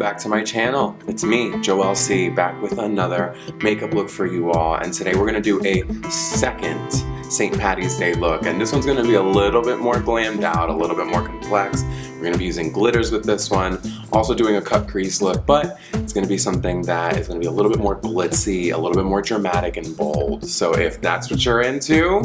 back to my channel. It's me, Joel C, back with another makeup look for you all. And today we're gonna do a second St. Patty's Day look. And this one's gonna be a little bit more glammed out, a little bit more complex. We're gonna be using glitters with this one. Also doing a cut crease look, but it's gonna be something that is gonna be a little bit more glitzy, a little bit more dramatic and bold. So if that's what you're into,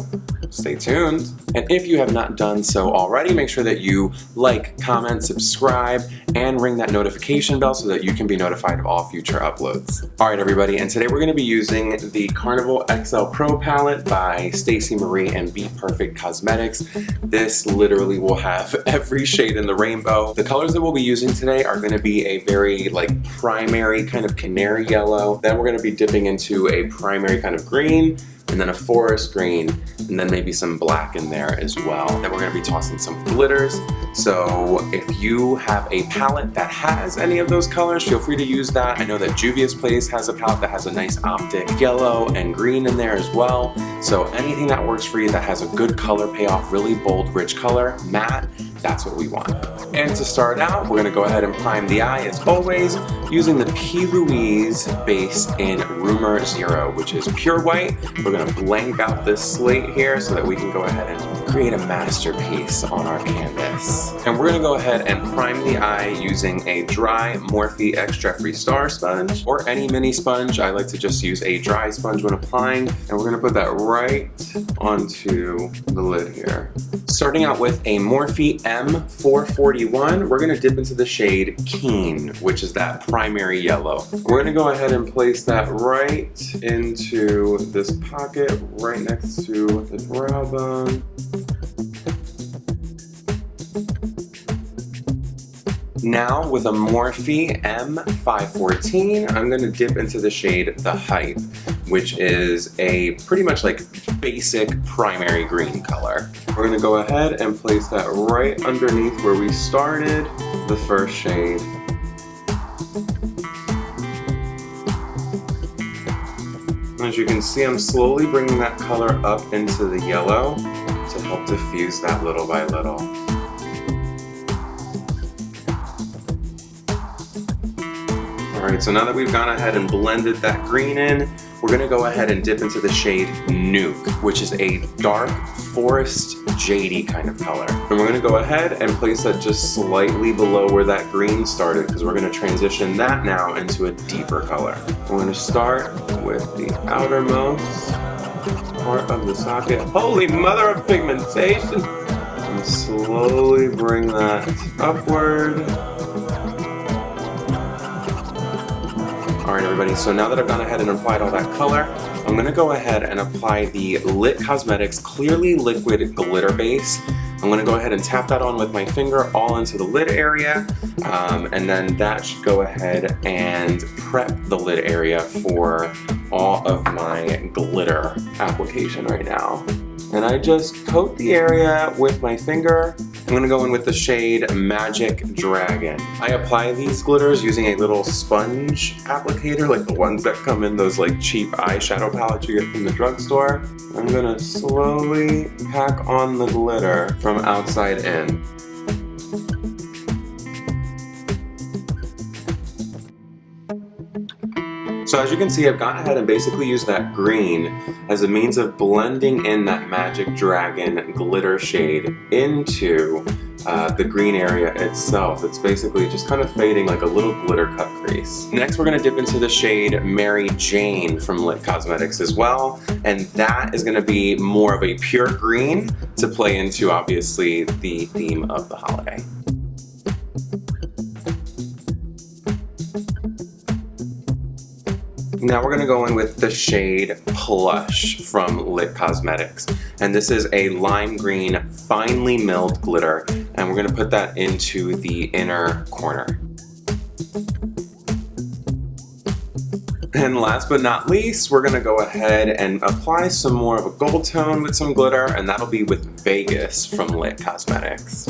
stay tuned. And if you have not done so already, make sure that you like, comment, subscribe, and ring that notification bell so that you can be notified of all future uploads. All right, everybody, and today we're gonna be using the Carnival XL Pro palette by Stacey Marie and BPerfect Cosmetics. This literally will have every shade in the rainbow. The colors that we'll be using today are gonna be a very primary kind of canary yellow. Then we're gonna be dipping into a primary kind of green, and then a forest green, and then maybe some black in there as well. Then we're gonna be tossing some glitters. So if you have a palette that has any of those colors, feel free to use that. I know that Juvia's Place has a palette that has a nice optic yellow and green in there as well. So anything that works for you that has a good color payoff, really bold, rich color, matte, that's what we want. And to start out, we're gonna go ahead and prime the eye as always, using the P. Louise base in Rumour 0, which is pure white. We're gonna blank out this slate here so that we can go ahead and create a masterpiece on our canvas. And we're gonna go ahead and prime the eye using a dry Morphe Extra Freestyle sponge, or any mini sponge. I like to just use a dry sponge when applying, and we're gonna put that right onto the lid here. Starting out with a Morphe M441, we're gonna dip into the shade Keen, which is that primary yellow. We're gonna go ahead and place that right into this pocket right next to the brow bone. Now with a Morphe M514, I'm gonna dip into the shade The Hype, which is a pretty much basic primary green color. We're gonna go ahead and place that right underneath where we started the first shade. As you can see, I'm slowly bringing that color up into the yellow to help diffuse that little by little. Alright, so now that we've gone ahead and blended that green in, we're gonna go ahead and dip into the shade Nuke, which is a dark forest jadey kind of color. And we're gonna go ahead and place that just slightly below where that green started, because we're gonna transition that now into a deeper color. We're gonna start with the outermost part of the socket. Holy mother of pigmentation! And slowly bring that upward. Alright everybody, so now that I've gone ahead and applied all that color, I'm going to go ahead and apply the Lit Cosmetics Clearly Liquid Glitter Base. I'm going to go ahead and tap that on with my finger all into the lid area, and then that should go ahead and prep the lid area for all of my glitter application right now. And I just coat the area with my finger. I'm gonna go in with the shade Magic Dragon. I apply these glitters using a little sponge applicator, like the ones that come in those cheap eyeshadow palettes you get from the drugstore. I'm gonna slowly pack on the glitter from outside in. So as you can see, I've gone ahead and basically used that green as a means of blending in that Magic Dragon glitter shade into the green area itself. It's basically just kind of fading like a little glitter cut crease. Next, we're gonna dip into the shade Mary Jane from Lit Cosmetics as well, and that is gonna be more of a pure green to play into, obviously, the theme of the holiday. Now we're gonna go in with the shade Plush from Lit Cosmetics. And this is a lime green, finely milled glitter. And we're gonna put that into the inner corner. And last but not least, we're gonna go ahead and apply some more of a gold tone with some glitter, and that'll be with Vegas from Lit Cosmetics.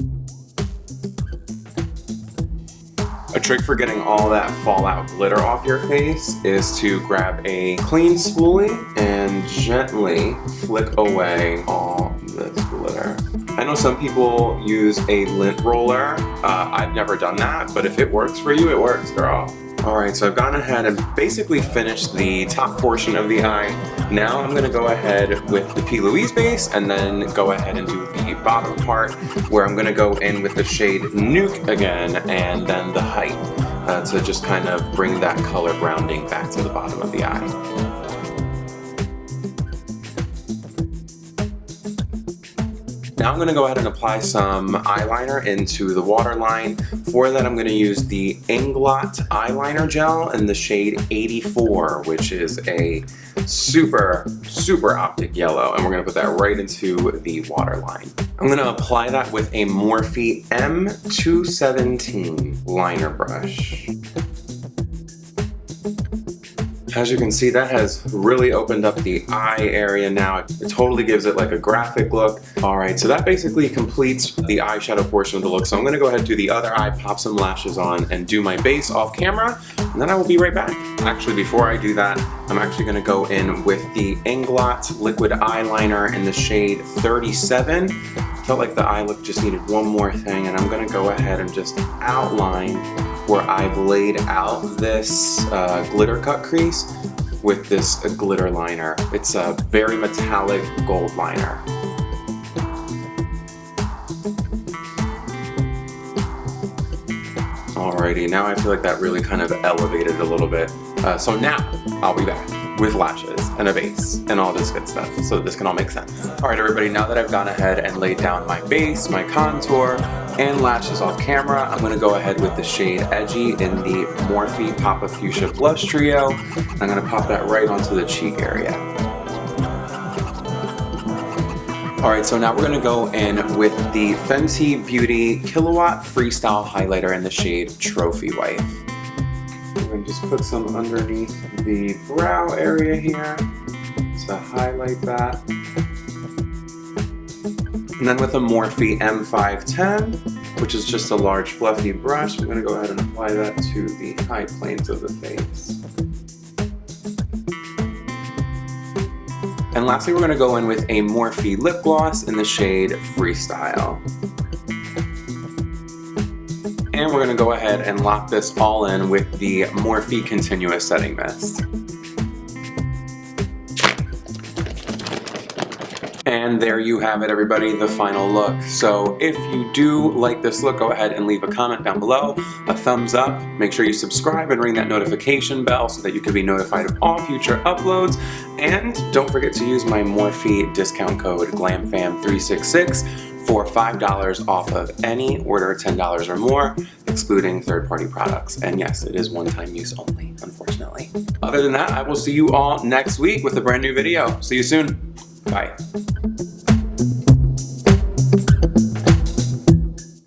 A trick for getting all that fallout glitter off your face is to grab a clean spoolie and gently flick away all this glitter. I know some people use a lint roller. I've never done that, but if it works for you, it works, girl. Alright, so I've gone ahead and basically finished the top portion of the eye. Now I'm going to go ahead with the P. Louise base and then go ahead and do the bottom part where I'm going to go in with the shade Nuke again and then the height to just kind of bring that color grounding back to the bottom of the eye. Now I'm going to go ahead and apply some eyeliner into the waterline. For that I'm going to use the Eyeliner Eyeliner Gel in the shade 84, which is a super optic yellow, and we're going to put that right into the waterline. I'm going to apply that with a Morphe M217 liner brush. As you can see, that has really opened up the eye area now. It totally gives it like a graphic look. All right, so that basically completes the eyeshadow portion of the look. So I'm gonna go ahead and do the other eye, pop some lashes on, and do my base off camera, and then I will be right back. Actually, before I do that, I'm actually gonna go in with the Inglot liquid eyeliner in the shade 37. Felt like the eye look just needed one more thing, and I'm gonna go ahead and just outline where I've laid out this glitter cut crease with this glitter liner. It's a very metallic gold liner. Alrighty, now I feel like that really kind of elevated a little bit. So now I'll be back with lashes and a base and all this good stuff so this can all make sense. Alright everybody, now that I've gone ahead and laid down my base, my contour, and lashes off camera, I'm going to go ahead with the shade Edgy in the Morphe Papa Fuchsia Blush Trio. I'm going to pop that right onto the cheek area. Alright, so now we're going to go in with the Fenty Beauty Killawatt Freestyle Highlighter in the shade Trophy Wife. We're going to just put some underneath the brow area here to highlight that. And then with a Morphe M510, which is just a large fluffy brush, I'm going to go ahead and apply that to the high planes of the face. And lastly, we're going to go in with a Morphe lip gloss in the shade Freestyle. And we're going to go ahead and lock this all in with the Morphe Continuous Setting Mist. And there you have it, everybody, the final look. So if you do like this look, go ahead and leave a comment down below, a thumbs up. Make sure you subscribe and ring that notification bell so that you can be notified of all future uploads. And don't forget to use my Morphe discount code GlamFam366 for $5 off of any order $10 or more, excluding third-party products. And yes, it is one-time use only, unfortunately. Other than that, I will see you all next week with a brand new video. See you soon. Bye.